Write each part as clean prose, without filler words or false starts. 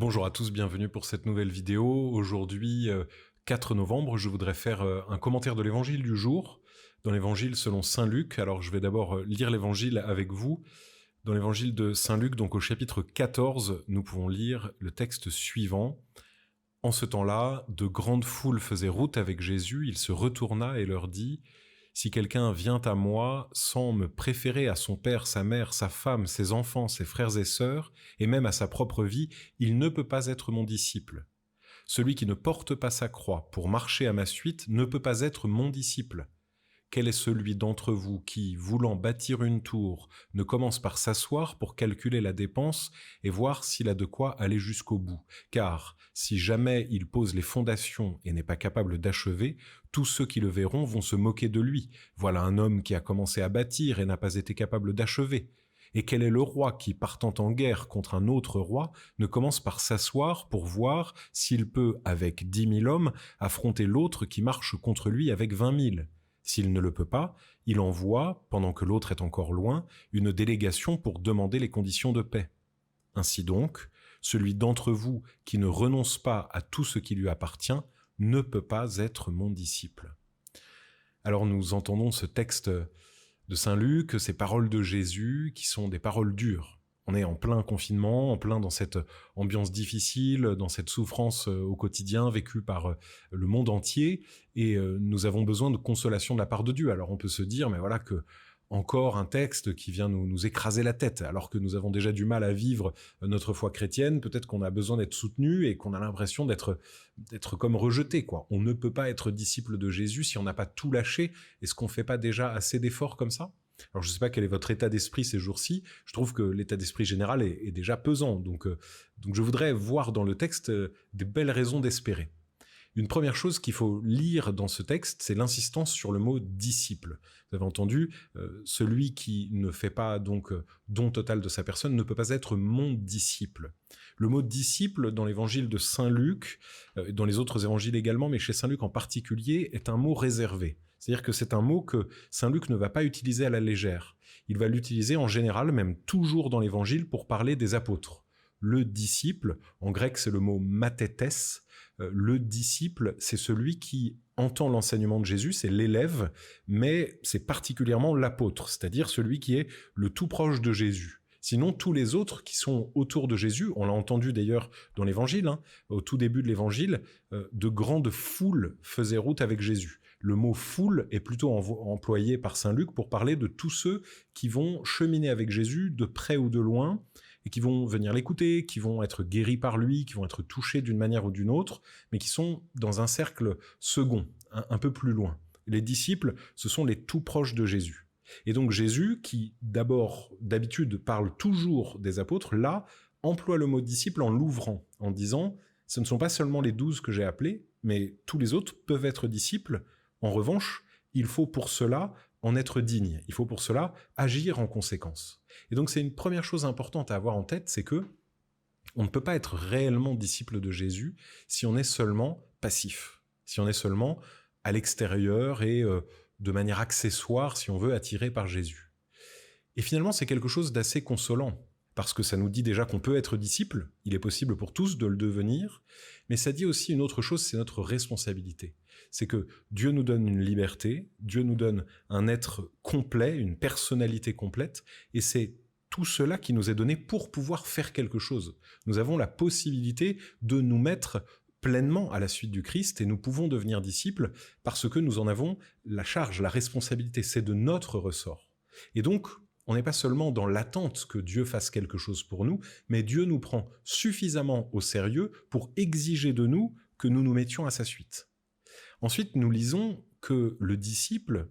Bonjour à tous, bienvenue pour cette nouvelle vidéo. Aujourd'hui, 4 novembre, je voudrais faire un commentaire de l'évangile du jour, dans l'évangile selon saint Luc. Alors je vais d'abord lire l'évangile avec vous. Dans l'évangile de saint Luc, donc au chapitre 14, nous pouvons lire le texte suivant. « En ce temps-là, de grandes foules faisaient route avec Jésus. Il se retourna et leur dit « Si quelqu'un vient à moi sans me préférer à son père, sa mère, sa femme, ses enfants, ses frères et sœurs, et même à sa propre vie, il ne peut pas être mon disciple. Celui qui ne porte pas sa croix pour marcher à ma suite ne peut pas être mon disciple. Quel est celui d'entre vous qui, voulant bâtir une tour, ne commence par s'asseoir pour calculer la dépense et voir s'il a de quoi aller jusqu'au bout? Car, si jamais il pose les fondations et n'est pas capable d'achever, tous ceux qui le verront vont se moquer de lui. Voilà un homme qui a commencé à bâtir et n'a pas été capable d'achever. Et quel est le roi qui, partant en guerre contre un autre roi, ne commence par s'asseoir pour voir s'il peut, avec 10 000 hommes, affronter l'autre qui marche contre lui avec 20 000? S'il ne le peut pas, il envoie, pendant que l'autre est encore loin, une délégation pour demander les conditions de paix. Ainsi donc, celui d'entre vous qui ne renonce pas à tout ce qui lui appartient ne peut pas être mon disciple. » Alors nous entendons ce texte de saint Luc, ces paroles de Jésus qui sont des paroles dures. On est en plein confinement, en plein dans cette ambiance difficile, dans cette souffrance au quotidien vécue par le monde entier, et nous avons besoin de consolation de la part de Dieu. Alors on peut se dire, mais voilà que encore un texte qui vient nous écraser la tête, alors que nous avons déjà du mal à vivre notre foi chrétienne, peut-être qu'on a besoin d'être soutenu et qu'on a l'impression d'être comme rejeté, quoi. On ne peut pas être disciple de Jésus si on n'a pas tout lâché. Est-ce qu'on fait pas déjà assez d'efforts comme ça? Alors je sais pas quel est votre état d'esprit ces jours-ci, je trouve que l'état d'esprit général est déjà pesant, donc je voudrais voir dans le texte des belles raisons d'espérer. Une première chose qu'il faut lire dans ce texte, c'est l'insistance sur le mot « disciple ». Vous avez entendu, celui qui ne fait pas donc don total de sa personne ne peut pas être mon disciple. Le mot « disciple » dans l'évangile de saint Luc, dans les autres évangiles également, mais chez saint Luc en particulier, est un mot réservé. C'est-à-dire que c'est un mot que saint Luc ne va pas utiliser à la légère. Il va l'utiliser en général, même toujours dans l'évangile, pour parler des apôtres. Le disciple, en grec c'est le mot mathetes, le disciple c'est celui qui entend l'enseignement de Jésus, c'est l'élève, mais c'est particulièrement l'apôtre, c'est-à-dire celui qui est le tout proche de Jésus. Sinon, tous les autres qui sont autour de Jésus, on l'a entendu d'ailleurs dans l'évangile, au tout début de l'évangile, de grandes foules faisaient route avec Jésus. Le mot foule est plutôt employé par saint Luc pour parler de tous ceux qui vont cheminer avec Jésus de près ou de loin, et qui vont venir l'écouter, qui vont être guéris par lui, qui vont être touchés d'une manière ou d'une autre, mais qui sont dans un cercle second, un peu plus loin. Les disciples, ce sont les tout proches de Jésus. Et donc Jésus, qui d'abord, d'habitude, parle toujours des apôtres, là, emploie le mot disciple en l'ouvrant, en disant « ce ne sont pas seulement les 12 que j'ai appelés, mais tous les autres peuvent être disciples. En revanche, il faut pour cela en être digne. Il faut pour cela agir en conséquence. » Et donc c'est une première chose importante à avoir en tête, c'est que on ne peut pas être réellement disciple de Jésus si on est seulement passif, si on est seulement à l'extérieur et de manière accessoire, si on veut, attiré par Jésus. Et finalement, c'est quelque chose d'assez consolant, parce que ça nous dit déjà qu'on peut être disciple, il est possible pour tous de le devenir, mais ça dit aussi une autre chose, c'est notre responsabilité. C'est que Dieu nous donne une liberté, Dieu nous donne un être complet, une personnalité complète, et c'est tout cela qui nous est donné pour pouvoir faire quelque chose. Nous avons la possibilité de nous mettre pleinement à la suite du Christ, et nous pouvons devenir disciples parce que nous en avons la charge, la responsabilité, c'est de notre ressort. Et donc, on n'est pas seulement dans l'attente que Dieu fasse quelque chose pour nous, mais Dieu nous prend suffisamment au sérieux pour exiger de nous que nous nous mettions à sa suite. Ensuite, nous lisons que le disciple,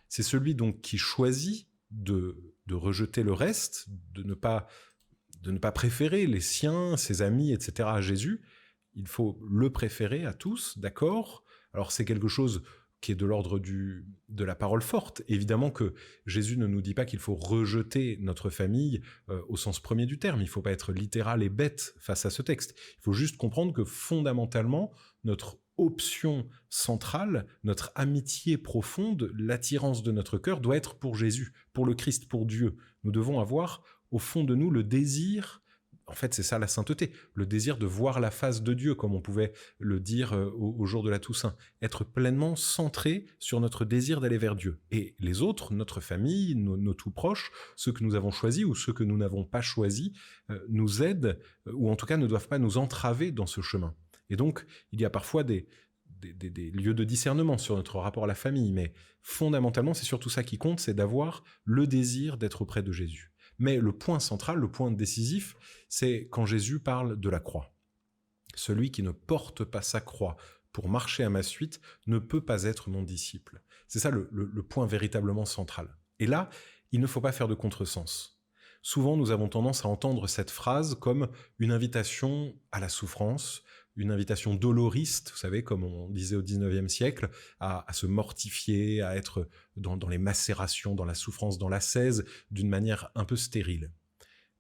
c'est celui donc qui choisit de rejeter le reste, de ne pas préférer les siens, ses amis, etc. à Jésus. Il faut le préférer à tous, d'accord? Alors c'est quelque chose qui est de l'ordre de la parole forte. Évidemment que Jésus ne nous dit pas qu'il faut rejeter notre famille au sens premier du terme. Il faut pas être littéral et bête face à ce texte. Il faut juste comprendre que fondamentalement, notre option centrale, notre amitié profonde, l'attirance de notre cœur doit être pour Jésus, pour le Christ, pour Dieu. Nous devons avoir au fond de nous le désir En fait, c'est ça la sainteté, le désir de voir la face de Dieu, comme on pouvait le dire au jour de la Toussaint. Être pleinement centré sur notre désir d'aller vers Dieu. Et les autres, notre famille, nos tout proches, ceux que nous avons choisis ou ceux que nous n'avons pas choisis, nous aident, ou en tout cas ne doivent pas nous entraver dans ce chemin. Et donc, il y a parfois des lieux de discernement sur notre rapport à la famille, mais fondamentalement, c'est surtout ça qui compte, c'est d'avoir le désir d'être auprès de Jésus. Mais le point central, le point décisif, c'est quand Jésus parle de la croix. Celui qui ne porte pas sa croix pour marcher à ma suite ne peut pas être mon disciple. C'est ça le point véritablement central. Et là, il ne faut pas faire de contresens. Souvent, nous avons tendance à entendre cette phrase comme une invitation à la souffrance, une invitation doloriste, vous savez, comme on disait au XIXe siècle, à se mortifier, à être dans les macérations, dans la souffrance, dans l'ascèse, d'une manière un peu stérile.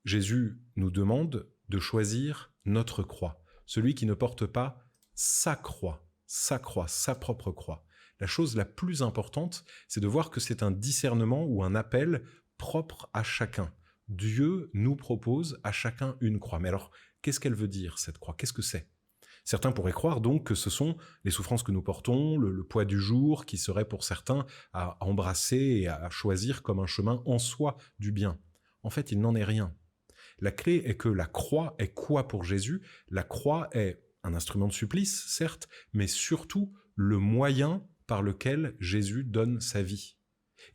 Jésus nous demande de choisir notre croix, celui qui ne porte pas sa croix, sa propre croix. La chose la plus importante, c'est de voir que c'est un discernement ou un appel propre à chacun. Dieu nous propose à chacun une croix. Mais alors, qu'est-ce qu'elle veut dire, cette croix? Qu'est-ce que c'est? Certains pourraient croire donc que ce sont les souffrances que nous portons, le poids du jour, qui serait pour certains à embrasser et à choisir comme un chemin en soi du bien. En fait, il n'en est rien. La clé est que la croix est quoi pour Jésus? La croix est un instrument de supplice, certes, mais surtout le moyen par lequel Jésus donne sa vie.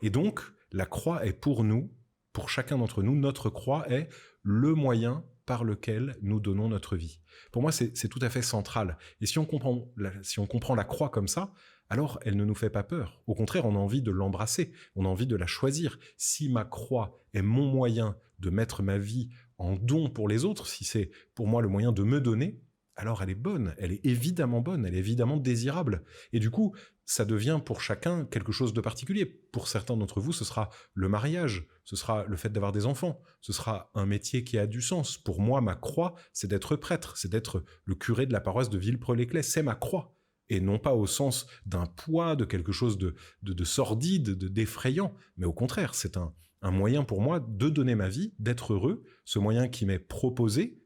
Et donc, la croix est pour nous, pour chacun d'entre nous, notre croix est le moyen par lequel nous donnons notre vie. Pour moi, c'est tout à fait central. Et si on comprend la croix comme ça, alors elle ne nous fait pas peur. Au contraire, on a envie de l'embrasser, on a envie de la choisir. Si ma croix est mon moyen de mettre ma vie en don pour les autres, si c'est pour moi le moyen de me donner, alors elle est bonne, elle est évidemment désirable. Et du coup, ça devient pour chacun quelque chose de particulier. Pour certains d'entre vous, ce sera le mariage, ce sera le fait d'avoir des enfants, ce sera un métier qui a du sens. Pour moi, ma croix, c'est d'être prêtre, c'est d'être le curé de la paroisse de Villepreux-les-Clays, c'est ma croix. Et non pas au sens d'un poids, de quelque chose de sordide, d'effrayant, mais au contraire, c'est un moyen pour moi de donner ma vie, d'être heureux, ce moyen qui m'est proposé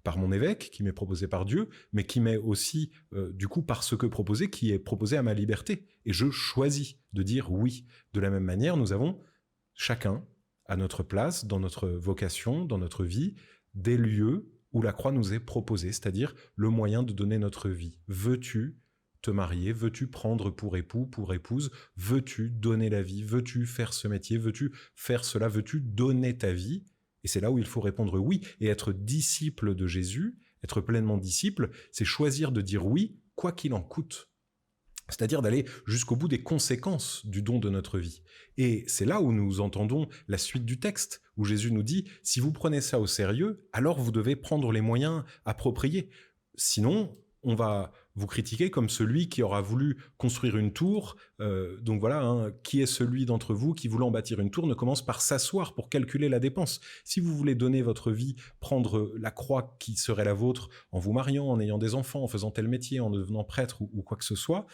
par mon évêque, qui m'est proposé par Dieu, mais qui m'est aussi, du coup, par ce que proposé, qui est proposé à ma liberté. Et je choisis de dire oui. De la même manière, nous avons chacun, à notre place, dans notre vocation, dans notre vie, des lieux où la croix nous est proposée, c'est-à-dire le moyen de donner notre vie. Veux-tu te marier? Veux-tu prendre pour époux, pour épouse? Veux-tu donner la vie? Veux-tu faire ce métier? Veux-tu faire cela? Veux-tu donner ta vie? Et c'est là où il faut répondre oui. Et être disciple de Jésus, être pleinement disciple, c'est choisir de dire oui, quoi qu'il en coûte. C'est-à-dire d'aller jusqu'au bout des conséquences du don de notre vie. Et c'est là où nous entendons la suite du texte, où Jésus nous dit « Si vous prenez ça au sérieux, alors vous devez prendre les moyens appropriés. Sinon, on va vous critiquer comme celui qui aura voulu construire une tour. Donc voilà, qui est celui d'entre vous qui, voulant bâtir une tour, ne commence par s'asseoir pour calculer la dépense. Si vous voulez donner votre vie, prendre la croix qui serait la vôtre en vous mariant, en ayant des enfants, en faisant tel métier, en devenant prêtre ou quoi que ce soit,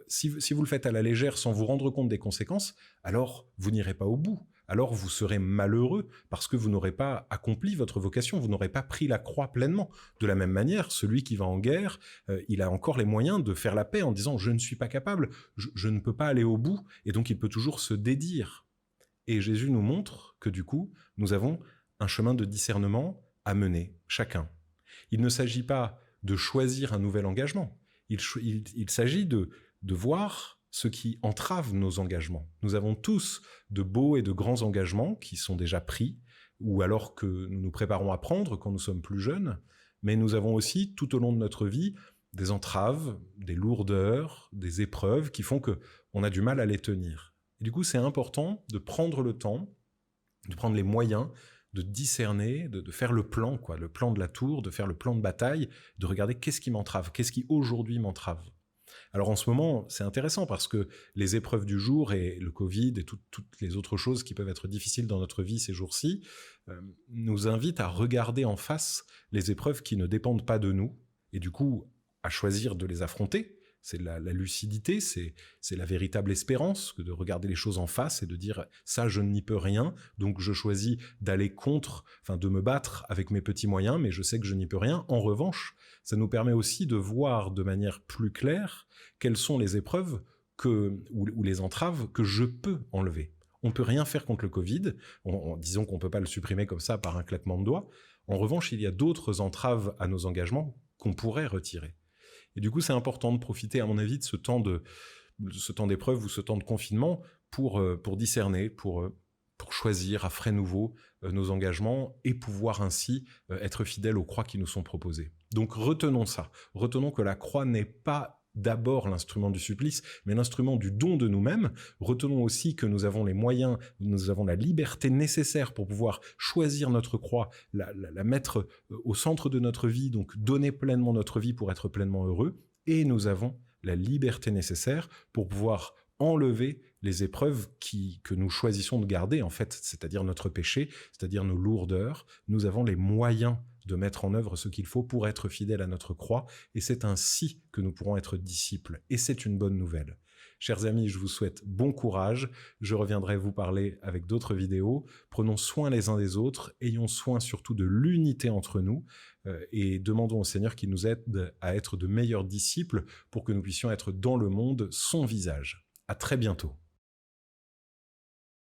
si vous le faites à la légère sans vous rendre compte des conséquences, alors vous n'irez pas au bout. Alors vous serez malheureux parce que vous n'aurez pas accompli votre vocation, vous n'aurez pas pris la croix pleinement. De la même manière, celui qui va en guerre, il a encore les moyens de faire la paix en disant « je ne suis pas capable, je ne peux pas aller au bout », et donc il peut toujours se dédire. Et Jésus nous montre que du coup, nous avons un chemin de discernement à mener, chacun. Il ne s'agit pas de choisir un nouvel engagement, il s'agit de voir ce qui entrave nos engagements. Nous avons tous de beaux et de grands engagements qui sont déjà pris, ou alors que nous nous préparons à prendre quand nous sommes plus jeunes, mais nous avons aussi, tout au long de notre vie, des entraves, des lourdeurs, des épreuves qui font qu'on a du mal à les tenir. Et du coup, c'est important de prendre le temps, de prendre les moyens, de discerner, de faire le plan de la tour, de faire le plan de bataille, de regarder qu'est-ce qui m'entrave, qu'est-ce qui aujourd'hui m'entrave. Alors en ce moment, c'est intéressant parce que les épreuves du jour et le Covid et toutes les autres choses qui peuvent être difficiles dans notre vie ces jours-ci nous invitent à regarder en face les épreuves qui ne dépendent pas de nous et du coup à choisir de les affronter, c'est la lucidité, c'est la véritable espérance, que de regarder les choses en face et de dire ça je n'y peux rien, donc je choisis d'aller contre, enfin de me battre avec mes petits moyens, mais je sais que je n'y peux rien. En revanche, ça nous permet aussi de voir de manière plus claire quelles sont les épreuves ou les entraves que je peux enlever. On ne peut rien faire contre le Covid, disons qu'on ne peut pas le supprimer comme ça par un claquement de doigts. En revanche, il y a d'autres entraves à nos engagements qu'on pourrait retirer. Et du coup, c'est important de profiter, à mon avis, de ce temps d'épreuve ou ce temps de confinement pour discerner, pour choisir à frais nouveaux nos engagements et pouvoir ainsi être fidèles aux croix qui nous sont proposées. Donc retenons ça. Retenons que la croix n'est pas d'abord l'instrument du supplice, mais l'instrument du don de nous-mêmes. Retenons aussi que nous avons les moyens, nous avons la liberté nécessaire pour pouvoir choisir notre croix, la mettre au centre de notre vie, donc donner pleinement notre vie pour être pleinement heureux, et nous avons la liberté nécessaire pour pouvoir enlever les épreuves que nous choisissons de garder, en fait, c'est-à-dire notre péché, c'est-à-dire nos lourdeurs. Nous avons les moyens de mettre en œuvre ce qu'il faut pour être fidèles à notre croix, et c'est ainsi que nous pourrons être disciples, et c'est une bonne nouvelle. Chers amis, je vous souhaite bon courage, je reviendrai vous parler avec d'autres vidéos, prenons soin les uns des autres, ayons soin surtout de l'unité entre nous, et demandons au Seigneur qu'il nous aide à être de meilleurs disciples pour que nous puissions être dans le monde son visage. À très bientôt.